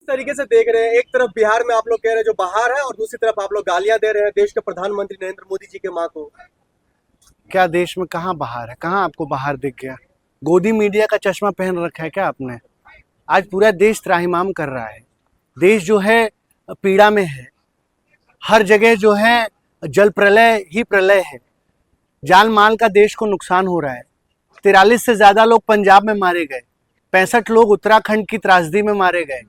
तरीके से देख रहे हैं, एक तरफ बिहार में आप लोग कह रहे हैं जो बाहर है और दूसरी तरफ आप लोग गालियां दे रहे हैं देश के प्रधानमंत्री नरेंद्र मोदी जी के मां को। क्या देश में कहाँ बाहर है? कहाँ आपको बाहर दिख गया? गोदी मीडिया का चश्मा पहन रखा है क्या आपने? आज पूरा देश त्राहिमाम कर रहा है। देश जो है पीड़ा में है, हर जगह जो है जल प्रलय ही प्रलय है। जान माल का देश को नुकसान हो रहा है। 43 से ज्यादा लोग पंजाब में मारे गए, 65 लोग उत्तराखंड की त्रासदी में मारे गए।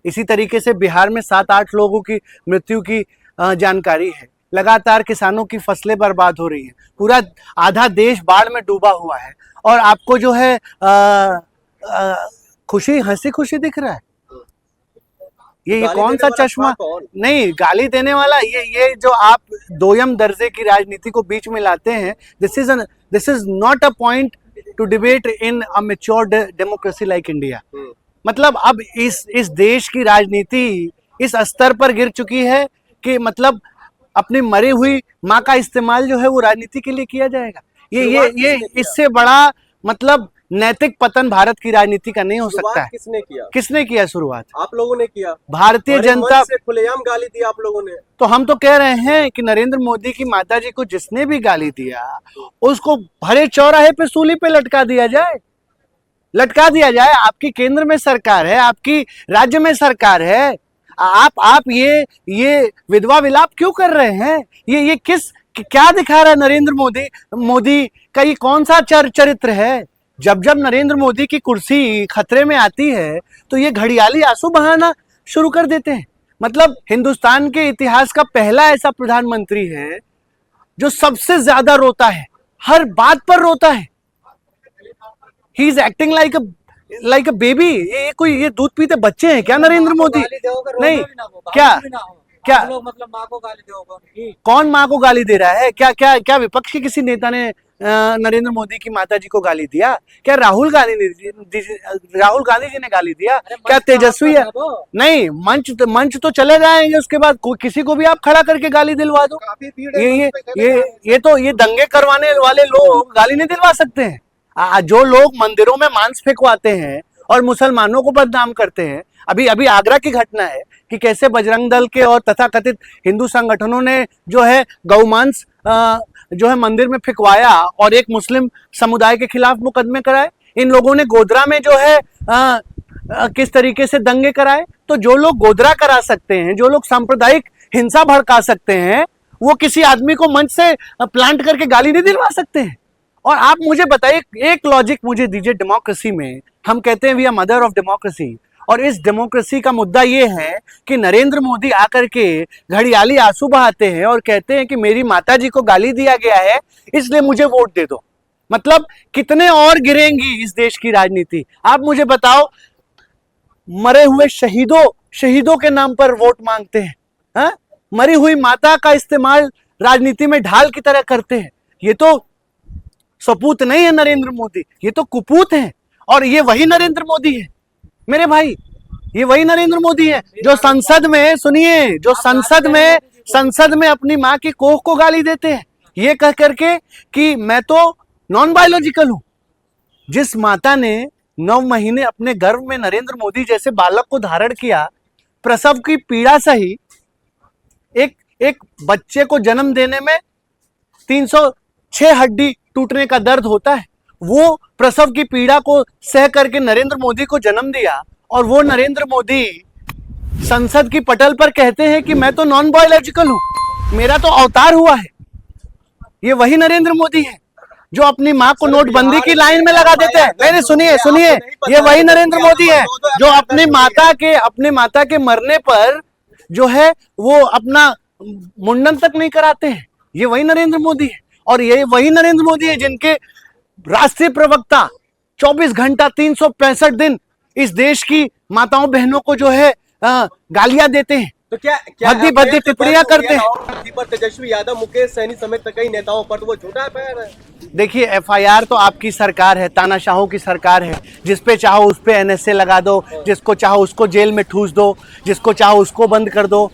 इसी तरीके से बिहार में 7-8 लोगों की मृत्यु की जानकारी है। लगातार किसानों की फसलें बर्बाद हो रही हैं। पूरा आधा देश बाढ़ में डूबा हुआ है और आपको जो है खुशी, हंसी खुशी दिख रहा है। ये कौन सा चश्मा? नहीं, गाली देने वाला ये जो आप दोयम दर्जे की राजनीति को बीच में लाते हैं, this is not a point two debate in a mature democracy like India. मतलब अब इस देश की राजनीति इस स्तर पर गिर चुकी है कि मतलब अपनी मरी हुई माँ का इस्तेमाल जो है वो राजनीति के लिए किया जाएगा। ये इससे बड़ा मतलब नैतिक पतन भारत की राजनीति का नहीं हो सकता है। किसने किया शुरुआत? आप लोगों ने किया। भारतीय जनता से खुलेआम गाली दी आप लोगों ने। तो हम तो कह रहे हैं कि नरेंद्र मोदी की माताजी को जिसने भी गाली दिया उसको भरे चौराहे पे सूली पे लटका दिया जाए। आपकी केंद्र में सरकार है, आपकी राज्य में सरकार है। आप ये विधवा विलाप क्यों कर रहे हैं? ये क्या दिखा रहा है नरेंद्र मोदी का? ये कौन सा चरित्र है? जब नरेंद्र मोदी की कुर्सी खतरे में आती है तो ये घड़ियाली आंसू बहाना शुरू कर देते हैं। मतलब हिंदुस्तान के इतिहास का पहला ऐसा प्रधानमंत्री है जो सबसे ज्यादा रोता है, हर बात पर रोता है। He is acting like a baby. ये दूध पीते बच्चे हैं क्या नरेंद्र मोदी? नहीं, क्या लोग मतलब माँ को गाली दोगे? कौन माँ को गाली दे रहा है? क्या विपक्ष के किसी नेता ने नरेंद्र मोदी की माताजी को गाली दिया? क्या राहुल गांधी जी ने गाली दिया? क्या तेजस्वी है? नहीं, मंच तो चले जाएंगे, उसके बाद किसी को भी आप खड़ा करके गाली दिलवा दो। ये दंगे करवाने वाले लोग गाली नहीं दिलवा सकते हैं। जो लोग मंदिरों में मांस फेंकवाते हैं और मुसलमानों को बदनाम करते हैं, अभी आगरा की घटना है कि कैसे बजरंग दल के और तथाकथित हिंदू संगठनों ने जो है गौमांस जो है मंदिर में फेंकवाया और एक मुस्लिम समुदाय के खिलाफ मुकदमे कराए। इन लोगों ने गोधरा में जो है किस तरीके से दंगे कराए। तो जो लोग गोधरा करा सकते हैं, जो लोग सांप्रदायिक हिंसा भड़का सकते हैं, वो किसी आदमी को मंच से प्लांट करके गाली नहीं दिलवा सकते हैं। और आप मुझे बताइए, एक लॉजिक मुझे दीजिए। डेमोक्रेसी में हम कहते हैं we are mother of democracy, और इस डेमोक्रेसी का मुद्दा ये है कि नरेंद्र मोदी आकर के घड़ियाली आंसू बहाते हैं और कहते हैं कि मेरी माताजी को गाली दिया गया है इसलिए मुझे वोट दे दो। मतलब कितने और गिरेंगी इस देश की राजनीति? आप मुझे बताओ, मरे हुए शहीदों के नाम पर वोट मांगते हैं, हा? मरी हुई माता का इस्तेमाल राजनीति में ढाल की तरह करते हैं। ये तो सपूत नहीं है नरेंद्र मोदी, ये तो कुपूत है। और ये वही नरेंद्र मोदी है मेरे भाई, ये वही नरेंद्र मोदी है जो संसद में, सुनिए, जो संसद में अपनी माँ की कोख को गाली देते हैं ये कह करके कि मैं तो नॉन बायोलॉजिकल हूं। जिस माता ने 9 महीने अपने गर्भ में नरेंद्र मोदी जैसे बालक को धारण किया, प्रसव की पीड़ा सही, एक बच्चे को जन्म देने में 306 हड्डी टूटने का दर्द होता है, वो प्रसव की पीड़ा को सह करके नरेंद्र मोदी को जन्म दिया। और वो नरेंद्र मोदी संसद की पटल पर कहते हैं कि मैं तो नॉन बायोलॉजिकल हूं, मेरा तो अवतार हुआ है। ये वही नरेंद्र मोदी है जो अपनी माँ को नोटबंदी की लाइन में लगा देते हैं। नहीं, सुनिए, ये वही नरेंद्र मोदी है जो अपनी माता के मरने पर जो है वो अपना मुंडन तक नहीं कराते हैं। ये वही नरेंद्र मोदी है। और ये वही नरेंद्र मोदी है जिनके राष्ट्रीय प्रवक्ता 24 घंटा 365 दिन इस देश की माताओं बहनों को जो है गालियां देते हैं, तो क्या भद्दी टिप्पणियां करते हैं। तेजस्वी यादव, मुकेश सहनी समेत कई नेताओं पर, तो वो झूठा है। देखिए, एफआईआर तो आपकी सरकार है, तानाशाहों की सरकार है। जिस पे चाहो उस पे एनएसए लगा दो, जिसको चाहो उसको जेल में ठूस दो, जिसको चाहो उसको बंद कर दो।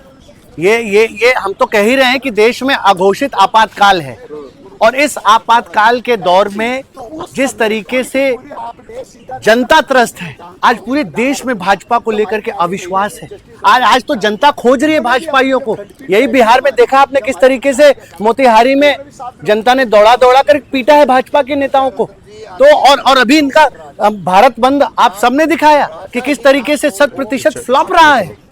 ये हम तो कह ही रहे हैं कि देश में अघोषित आपातकाल है और इस आपातकाल के दौर में जिस तरीके से जनता त्रस्त है, आज पूरे देश में भाजपा को लेकर के अविश्वास है। आज तो जनता खोज रही है भाजपाइयों को। यही बिहार में देखा आपने किस तरीके से मोतिहारी में जनता ने दौड़ा दौड़ा कर पीटा है भाजपा के नेताओं को। तो और अभी इनका भारत बंद आप सबने दिखाया कि किस तरीके से 100% फ्लॉप रहा है।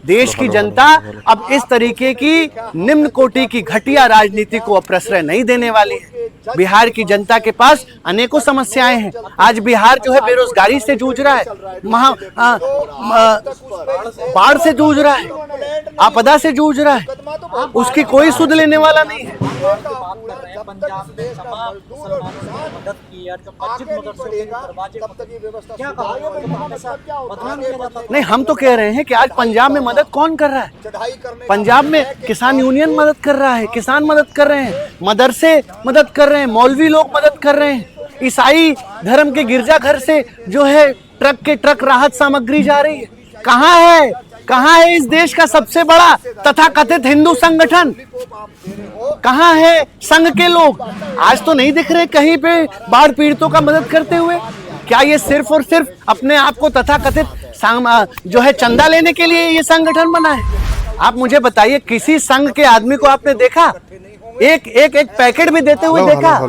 देश की जनता अब इस तरीके की निम्न कोटि की घटिया राजनीति को प्रश्रय नहीं देने वाली है। बिहार की जनता के पास अनेकों समस्याएं हैं। आज बिहार जो है बेरोजगारी से जूझ रहा है, बाढ़ से जूझ रहा है, आपदा से जूझ रहा है, उसकी कोई सुध लेने वाला नहीं है। पंजाब में तमाम मुसलमानों ने मदद की और जो मस्जिद मदरसों के दरवाजे क्या कहा बदनाम किया जाता है। नहीं, हम तो कह रहे हैं कि आज पंजाब में मदद कौन कर रहा है? पंजाब में किसान यूनियन मदद कर रहा है, किसान मदद कर रहे हैं, मदरसे मदद कर रहे हैं, मौलवी लोग मदद कर रहे हैं, ईसाई धर्म के गिरजाघर से जो है ट्रक के ट्रक राहत सामग्री जा रही है। कहाँ है इस देश का सबसे बड़ा तथाकथित हिंदू संगठन? कहाँ है संघ के लोग? आज तो नहीं दिख रहे कहीं पे बाढ़ पीड़ितों का मदद करते हुए। क्या ये सिर्फ और सिर्फ अपने आप को तथाकथित जो है चंदा लेने के लिए ये संगठन बना है? आप मुझे बताइए, किसी संघ के आदमी को आपने देखा एक पैकेट भी देते हुए देखा?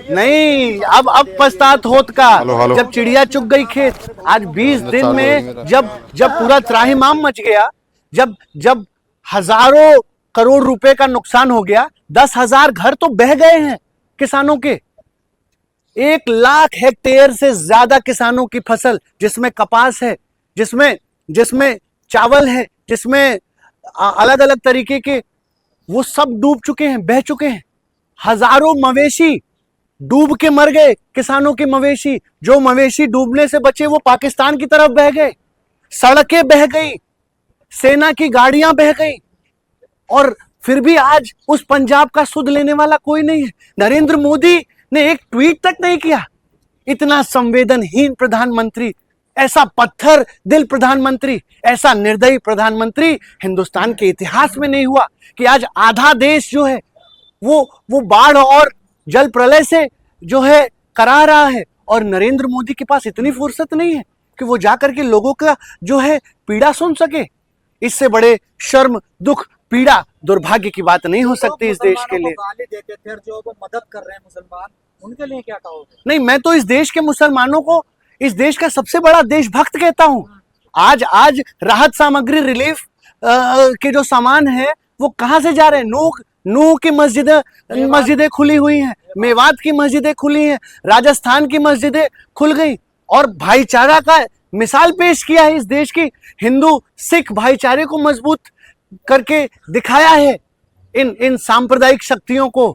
नहीं। अब पछतात होत का, जब चिड़िया चुग गई खेत। आज 20 दिन में जब पूरा त्राहिमाम मच गया, जब हजारों करोड़ रुपए का नुकसान हो गया, 10,000 घर तो बह गए हैं किसानों के। 1 लाख हेक्टेयर से ज्यादा किसानों की फसल, जिसमें कपास है, जिसमें चावल है, जिसमें अलग अलग तरीके के, वो सब डूब चुके हैं, बह चुके हैं। हजारों मवेशी डूब के मर गए, किसानों के मवेशी। जो मवेशी डूबने से बचे वो पाकिस्तान की तरफ बह गए, सड़कें बह गई, सेना की गाड़ियां बह गई, और फिर भी आज उस पंजाब का सुध लेने वाला कोई नहीं है। नरेंद्र मोदी ने एक ट्वीट तक नहीं किया। इतना संवेदनहीन प्रधानमंत्री, ऐसा पत्थर दिल प्रधानमंत्री, ऐसा निर्दयी प्रधानमंत्री हिंदुस्तान के इतिहास में नहीं हुआ। कि आज आधा देश जो है वो बाढ़ और जल प्रलय से जो है करा रहा है, और नरेंद्र मोदी के पास इतनी फुर्सत नहीं है कि वो जाकर के लोगों का जो है पीड़ा सुन सके। इससे बड़े शर्म, दुख, पीड़ा, दुर्भाग्य की बात नहीं हो सकती इस देश के लिए। गाली देते थे, जो वो मदद कर रहे हैं मुसलमान, उनके लिए क्या कहोगे? नहीं, मैं तो इस देश के मुसलमानों को इस देश का सबसे बड़ा देशभक्त कहता हूं। आज राहत सामग्री, रिलीफ के जो सामान है वो कहां से जा रहे हैं? नूह की मस्जिदें खुली हुई हैं, मेवात की मस्जिदें खुली हैं, राजस्थान की मस्जिदें खुल गई, और भाईचारा का मिसाल पेश किया है। इस देश की हिंदू सिख भाईचारे को मजबूत करके दिखाया है इन सांप्रदायिक शक्तियों को,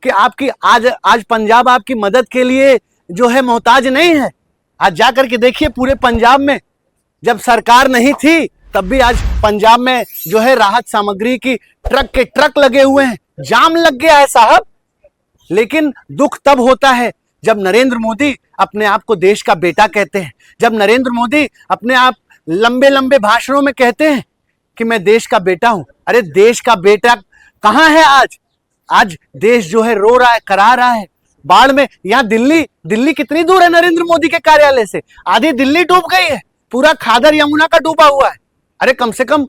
कि आपकी आज पंजाब आपकी मदद के लिए जो है मोहताज नहीं है। आज जाकर के देखिए पूरे पंजाब में, जब सरकार नहीं थी तब भी आज पंजाब में जो है राहत सामग्री की ट्रक के ट्रक लगे हुए हैं, जाम लग गया है साहब। लेकिन दुख तब होता है जब नरेंद्र मोदी अपने आप को देश का बेटा कहते हैं, जब नरेंद्र मोदी अपने आप लंबे लंबे भाषणों में कहते हैं कि मैं देश का बेटा हूं। अरे देश का बेटा कहां है आज देश जो है रो रहा है, करा रहा है बाढ़ में। यहां दिल्ली कितनी दूर है नरेंद्र मोदी के कार्यालय से? आधी दिल्ली डूब गई है, पूरा खादर यमुना का डूबा हुआ है। अरे कम से कम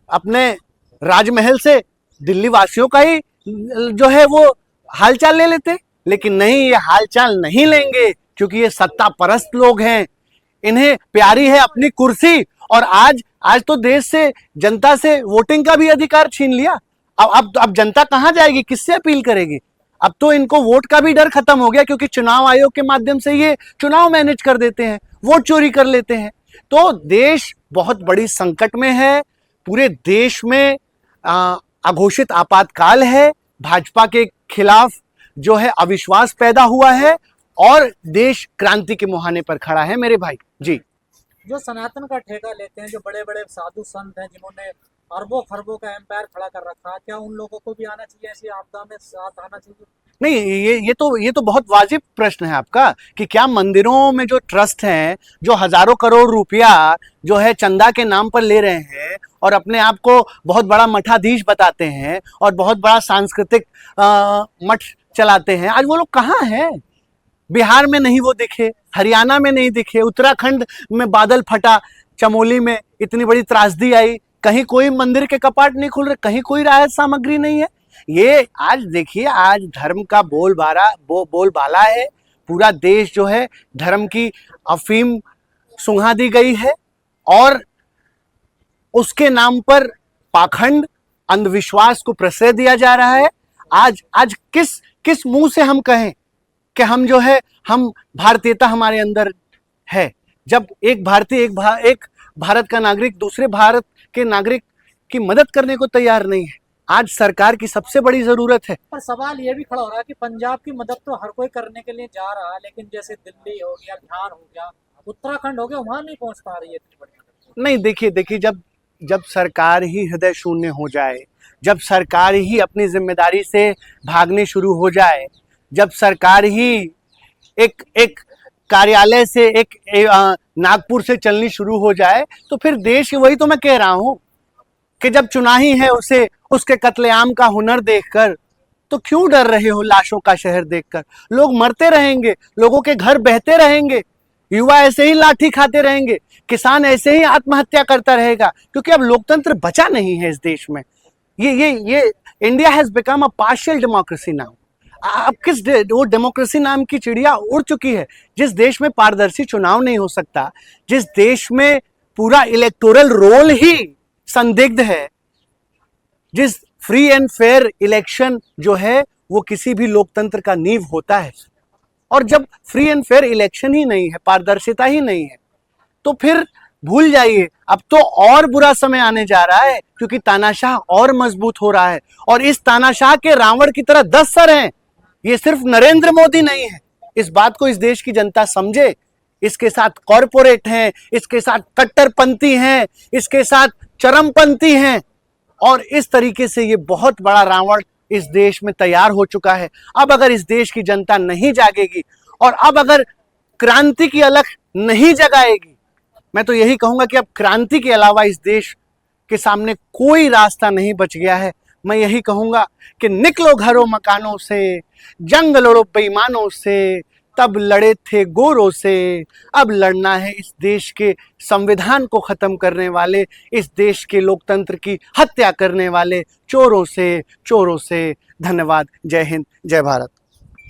अपने राजमहल से दिल्ली वासियों का ही जो है वो हालचाल ले लेते। लेकिन नहीं, ये हालचाल नहीं लेंगे, क्योंकि ये सत्ता परस्त लोग हैं, इन्हें प्यारी है अपनी कुर्सी। और आज तो देश से, जनता से वोटिंग का भी अधिकार छीन लिया। अब जनता कहां जाएगी, किससे अपील करेगी? अब तो इनको वोट का भी डर खत्म हो गया, क्योंकि चुनाव आयोग के माध्यम से ये चुनाव मैनेज कर देते हैं, वोट चोरी कर लेते हैं। तो देश बहुत बड़ी संकट में है। पूरे देश में अघोषित आपातकाल है, भाजपा के खिलाफ जो है अविश्वास पैदा हुआ है, और देश क्रांति के मुहाने पर खड़ा है मेरे भाई जी। जो सनातन का ठेका लेते हैं, जो बड़े बड़े साधु संत हैं जिन्होंने अरबों खरबों का एम्पायर खड़ा कर रखा है, क्या उन लोगों को भी आना चाहिए, ऐसी आपदा में साथ आना चाहिए? नहीं, ये तो बहुत वाजिब प्रश्न है आपका कि क्या मंदिरों में जो ट्रस्ट हैं, जो हजारों करोड़ रुपया जो है चंदा के नाम पर ले रहे हैं और अपने आप को बहुत बड़ा मठाधीश बताते हैं और बहुत बड़ा सांस्कृतिक मठ चलाते हैं, आज वो लोग कहाँ हैं? बिहार में नहीं वो दिखे, हरियाणा में नहीं दिखे, उत्तराखंड में बादल फटा, चमोली में इतनी बड़ी त्रासदी आई, कहीं कोई मंदिर के कपाट नहीं खुल रहे, कहीं कोई राहत सामग्री नहीं है। ये आज देखिए, आज धर्म का बोलबाला है, पूरा देश जो है धर्म की अफीम सुंघा दी गई है और उसके नाम पर पाखंड अंधविश्वास को प्रश्रय दिया जा रहा है। आज किस मुंह से हम कहें कि हम जो है, हम भारतीयता हमारे अंदर है, जब एक भारतीय एक भारत का नागरिक दूसरे भारत के नागरिक की मदद करने को तैयार नहीं है। आज सरकार की सबसे बड़ी जरूरत है। पर सवाल ये भी खड़ा हो रहा है कि पंजाब की मदद तो हर कोई करने के लिए जा रहा है, लेकिन जैसे दिल्ली हो गया, बिहार हो गया, उत्तराखंड हो गया, वहां नहीं पहुंच पा रही है इतनी बड़ी मदद। नहीं, देखिए जब सरकार ही हृदय शून्य हो जाए, जब सरकार ही अपनी जिम्मेदारी से भागने शुरू हो जाए, जब सरकार ही एक कार्यालय से एक नागपुर से चलनी शुरू हो जाए, तो फिर देश, वही तो मैं कह रहा हूं कि जब चुनाही है उसे उसके कत्लेआम का हुनर देखकर, तो क्यों डर रहे हो लाशों का शहर देखकर? लोग मरते रहेंगे, लोगों के घर बहते रहेंगे, युवा ऐसे ही लाठी खाते रहेंगे, किसान ऐसे ही आत्महत्या करता रहेगा, क्योंकि अब लोकतंत्र बचा नहीं है इस देश में। ये India has become a partial democracy now. अब वो डेमोक्रेसी नाम की चिड़िया उड़ चुकी है। जिस देश में पारदर्शी चुनाव नहीं हो सकता, जिस देश में पूरा इलेक्टोरल रोल ही संदिग्ध है, जिस फ्री एंड फेयर इलेक्शन जो है वो किसी भी लोकतंत्र का नींव होता है, और जब फ्री एंड फेयर इलेक्शन ही नहीं है, पारदर्शिता ही नहीं है, तो फिर भूल जाइए, अब तो और बुरा समय आने जा रहा है, क्योंकि तानाशाह और मजबूत हो रहा है और इस तानाशाह के रावण की तरह 10 सर हैं। ये सिर्फ नरेंद्र मोदी नहीं है, इस बात को इस देश की जनता समझे। इसके साथ कॉरपोरेट हैं, इसके साथ कट्टरपंथी हैं, इसके साथ चरमपंथी हैं, और इस तरीके से ये बहुत बड़ा रावण इस देश में तैयार हो चुका है। अब अगर इस देश की जनता नहीं जागेगी और अब अगर क्रांति की अलख नहीं जगाएगी, मैं तो यही कहूंगा कि अब क्रांति के अलावा इस देश के सामने कोई रास्ता नहीं बच गया है। मैं यही कहूंगा कि निकलो घरों मकानों से, जंग लड़ो बेईमानों से, तब लड़े थे गोरों से, अब लड़ना है इस देश के संविधान को खत्म करने वाले, इस देश के लोकतंत्र की हत्या करने वाले चोरों से। धन्यवाद। जय हिंद, जय भारत।